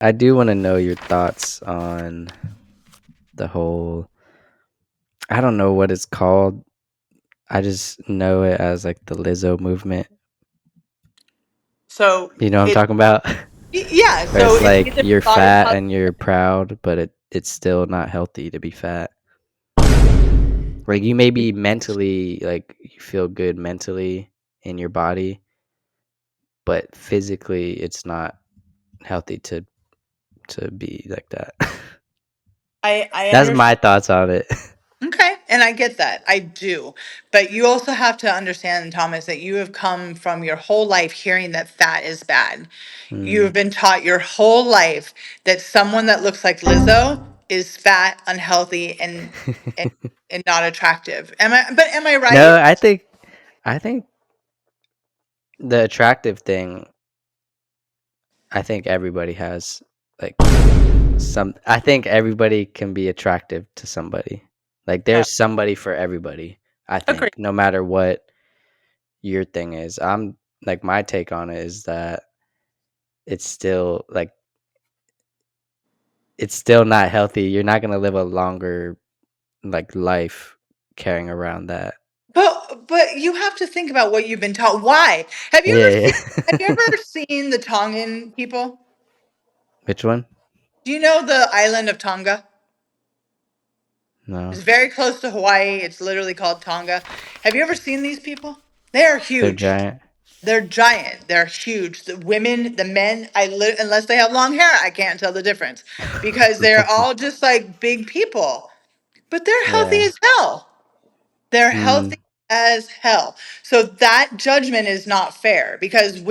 I do want to know your thoughts on the whole. I don't know what it's called. I just know it as like the Lizzo movement. So You know what I'm it's talking about? yeah. Where So it's it's like either you're body fat positive. and you're proud, but it's still not healthy to be fat. Like you may be mentally like you feel good mentally in your body, but physically it's not healthy to be like that. I That's understand. my thoughts on it. Okay, and I get that. I do. But you also have to understand, Thomas, that you have come from your whole life hearing that fat is bad. You Mm. have been taught your whole life that someone that looks like Lizzo is fat, unhealthy, and, and not attractive. Am I right? No, I think the attractive thing, I think everybody has like some I think everybody can be attractive to somebody. Like Yeah. there's somebody for everybody, I Agree. think, no matter what your thing is. I'm like my take on it is that it's still like it's still not healthy. You're not going to live a longer like life carrying around that. But you have to think about what you've been taught. Why? Yeah, Have you yeah. ever seen the Tongan people? Which one? Do you know the island of Tonga? No. It's very close to Hawaii. It's literally called Tonga. Have you ever seen these people? They are They're huge. giant. They're giant. They're huge. The women, the men, unless they have long hair, I can't tell the difference because they're all just like big people. But they're healthy Yeah. as hell. They're Mm. healthy as hell. So that judgment is not fair because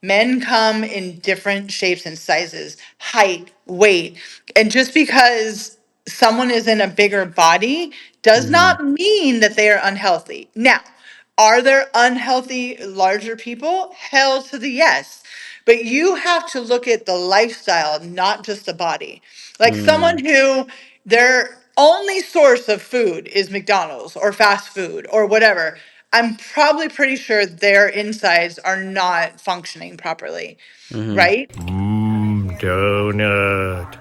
men come in different shapes and sizes, height, weight. And just because someone is in a bigger body does Mhm. not mean that they are unhealthy. Now, are there unhealthy larger people? Hell to the yes. But you have to look at the lifestyle, not just the body. Like someone Mm. who their only source of food is McDonald's or fast food or whatever. I'm probably pretty sure their insides are not functioning properly, Mhm. right? Donut.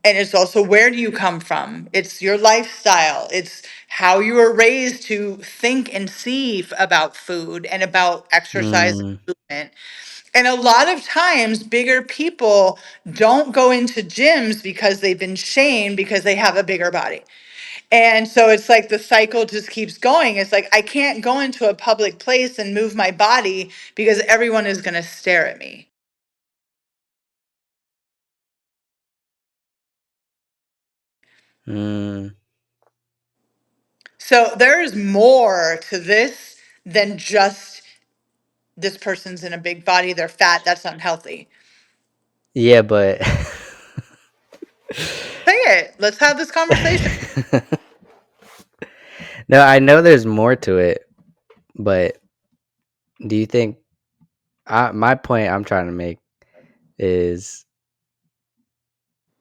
And it's also where do you come from? It's your lifestyle. It's how you were raised to think and see about food and about exercise Mm. and movement. And a lot of times, bigger people don't go into gyms because they've been shamed because they have a bigger body. And so it's like the cycle just keeps going. It's like I can't go into a public place and move my body because everyone is going to stare at me. Mm. So there's more to this than just this person's in a big body, they're fat, that's unhealthy. Yeah, but Say it. Let's have this conversation. no, I know there's more to it, but do you think my point I'm trying to make is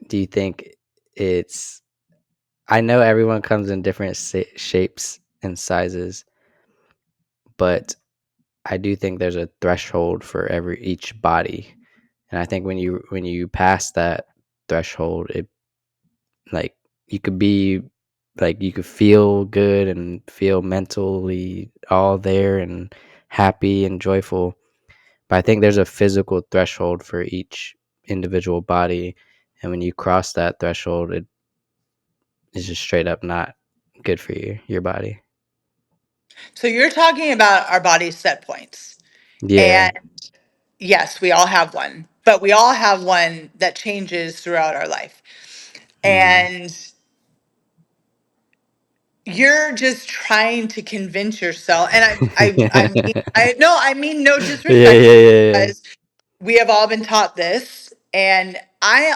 do you think it's I know everyone comes in different shapes and sizes, but I do think there's a threshold for every each body. And I think when you pass that threshold, it like you could be like you could feel good and feel mentally all there and happy and joyful. But I think there's a physical threshold for each individual body. And when you cross that threshold, it is just straight up not good for your body. So you're talking about our body's set points. Yeah. And yes, we all have one, but we all have one that changes throughout our life. Mm. And you're just trying to convince yourself. And I mean no Yeah, disrespect yeah, yeah, yeah. because we have all been taught this. And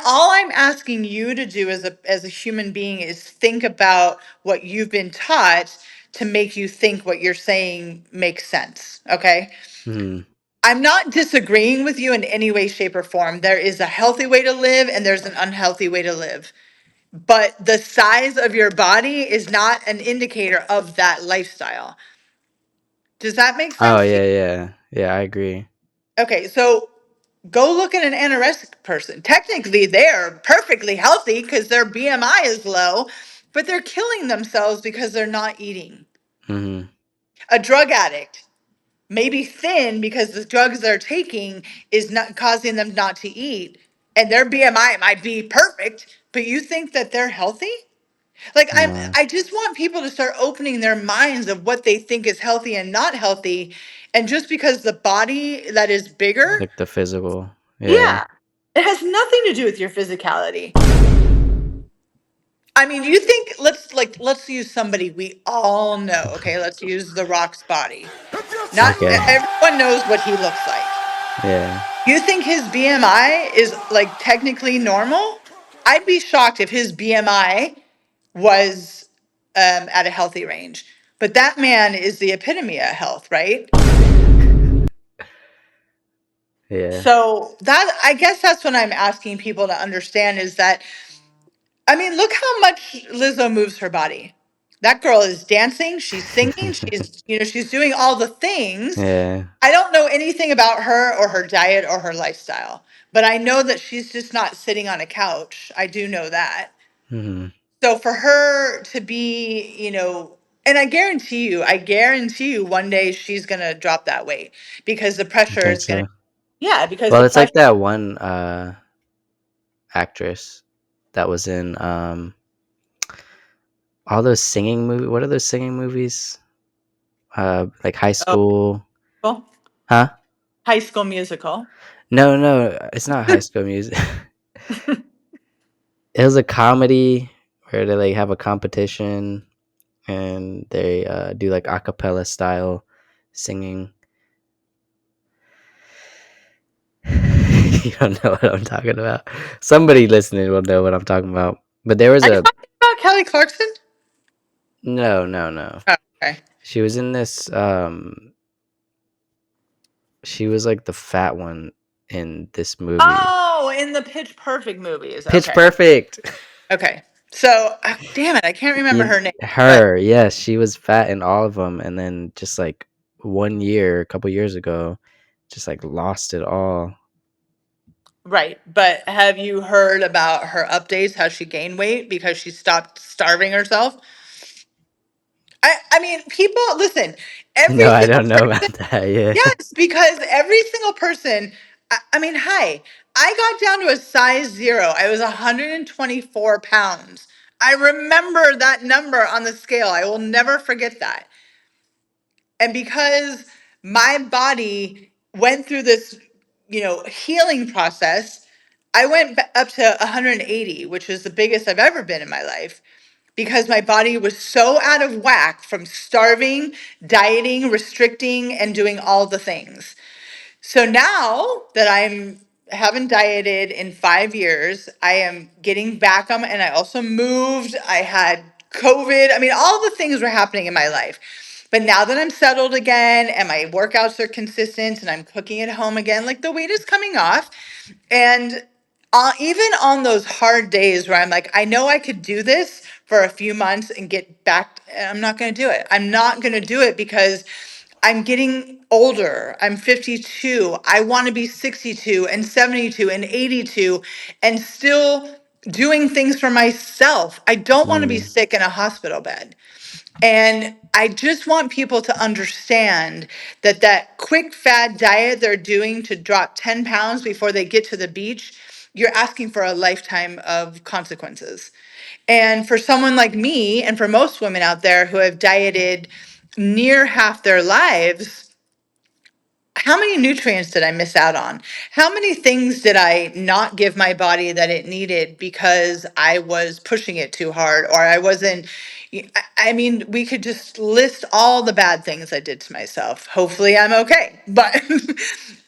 all I'm asking you to do as a human being is think about what you've been taught to make you think what you're saying makes sense. Okay. Mm. I'm not disagreeing with you in any way, shape, or form. There is a healthy way to live and there's an unhealthy way to live. But the size of your body is not an indicator of that lifestyle. Does that make Oh sense to you? yeah, yeah. Yeah, I agree. Okay, so Go look at an anorexic person. Technically, they're perfectly healthy because their BMI is low, but they're killing themselves because they're not eating. Mhm. A drug addict may be thin because the drugs they're taking is not causing them not to eat, and their BMI might be perfect, but you think that they're healthy? Like No. I just want people to start opening their minds of what they think is healthy and not healthy. And just because the body that is bigger, Like the physical. Yeah. yeah, it has nothing to do with your physicality. I mean, you think let's use somebody we all know. Okay, let's use The Rock's body. Not Okay. everyone knows what he looks like. Yeah. You think his BMI is like technically normal? I'd be shocked if his BMI was at a healthy range. But that man is the epitome of health, right? Yeah. So that I guess that's what I'm asking people to understand is that I mean, look how much Lizzo moves her body. That girl is dancing, she's singing, she's doing all the things. Yeah. I don't know anything about her or her diet or her lifestyle, but I know that she's just not sitting on a couch. I do know that. Mhm. So for her to be, and I guarantee you one day she's going to drop that weight because the I pressure think is going to, so. yeah, because Well, the it's like pressure, that one actress that was in all those singing movie. What are those singing movies? Like High oh, School. well, Huh? High School Musical. No, no, it's not High School Music. It was a comedy where they like have a competition and they do like a cappella style singing. You don't know what I'm talking about. Somebody listening will know what I'm talking about. But there was Are you a talking about Kelly Clarkson? no, no, no. Oh, okay. She was in this she was like the fat one in this movie. Oh, in the Pitch Perfect movies. Pitch Okay. Perfect. Okay. So, damn it, I can't remember You, her name, but her, yes, she was fat in all of them, and then just like one year, a couple years ago, just like lost it all. right. But have you heard about her updates, how she gained weight because she stopped starving herself? I mean, people, listen, every No, I single don't know person, about that. Yeah. yes, because every single person, I mean, hi, I got down to a size zero. I was 124 pounds. I remember that number on the scale. I will never forget that. And because my body went through this, healing process, I went up to 180, which is the biggest I've ever been in my life because my body was so out of whack from starving, dieting, restricting, and doing all the things. So now that I'm haven't dieted in 5 years, I am getting back on, and I also moved. I had COVID. I mean, all the things were happening in my life. But now that I'm settled again and my workouts are consistent and I'm cooking at home again, like the weight is coming off. And even on those hard days where I'm like, I know I could do this for a few months and get back, I'm not going to do it. I'm not going to do it because I'm getting older. I'm 52. I want to be 62 and 72 and 82 and still doing things for myself. I don't want to be Mm, sick in a hospital bed. And I just want people to understand that that quick fad diet they're doing to drop 10 pounds before they get to the beach, you're asking for a lifetime of consequences. And for someone like me, and for most women out there who have dieted near half their lives, how many nutrients did I miss out on? How many things did I not give my body that it needed because I was pushing it too hard or I wasn't? I mean, we could just list all the bad things I did to myself. Hopefully, I'm okay. But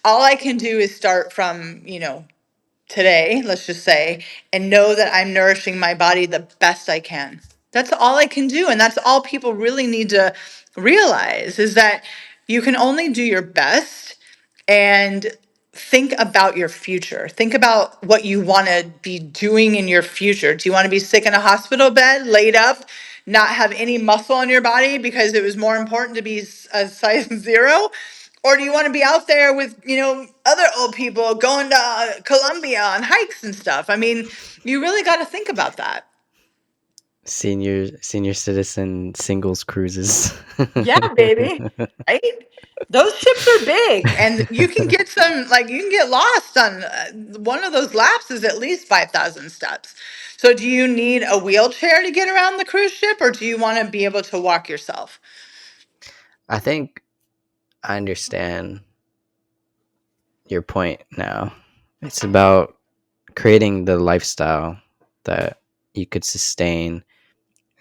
all I can do is start from, today, let's just say, and know that I'm nourishing my body the best I can. That's all I can do. And that's all people really need to realize is that you can only do your best and think about your future. Think about what you want to be doing in your future. Do you want to be sick in a hospital bed, laid up, not have any muscle on your body because it was more important to be a size zero? Or do you want to be out there with, other old people going to Colombia on hikes and stuff? I mean, you really got to think about that. Senior citizen singles cruises. Yeah, baby. Right? Those ships are big, and you can get you can get lost on one of those laps is at least 5,000 steps. So do you need a wheelchair to get around the cruise ship, or do you want to be able to walk yourself? I think I understand your point now. It's about creating the lifestyle that you could sustain,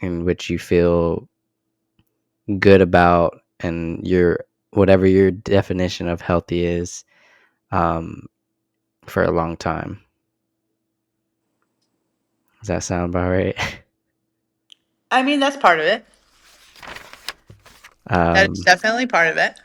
in which you feel good about, and your whatever your definition of healthy is, um, for a long time. Does that sound about right? I mean, that's part of it. That is um, definitely part of it.